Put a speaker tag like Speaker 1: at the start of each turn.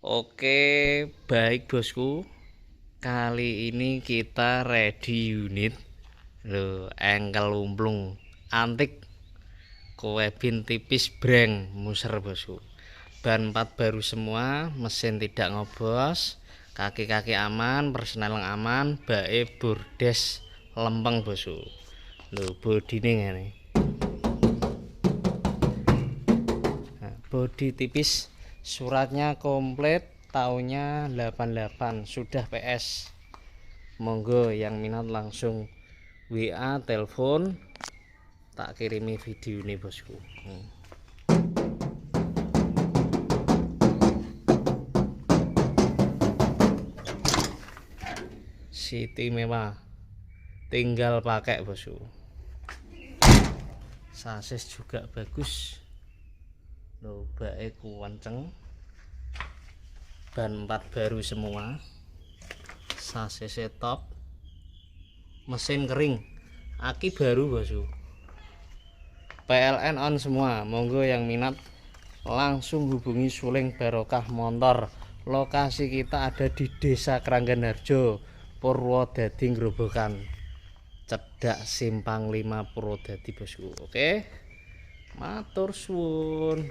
Speaker 1: Oke, baik bosku. Kali ini kita ready unit. Loh, engkel lumplung antik koebin tipis breng muser bosku. Ban 4 baru semua, mesin tidak ngobos, kaki-kaki aman, persneling aman, bae bordes lempeng bosku. Loh, bodine ngene. Nah, bodi tipis, suratnya komplit, tahunnya 88, sudah PS. Monggo yang minat langsung WA, telepon, tak kirimi video ini bosku. City mewah, tinggal pakai bosku. Sasis juga bagus, lobake kuwenceng, ban 4 baru semua, sasisnya top, mesin kering, aki baru bosku, PLN on semua. Monggo yang minat langsung hubungi Suling Barokah Motor. Lokasi kita ada di Desa Krangganharjo, Purwodadi Grobogan, cedak Simpang 5 Purwodadi bosku. Oke, matur suwun.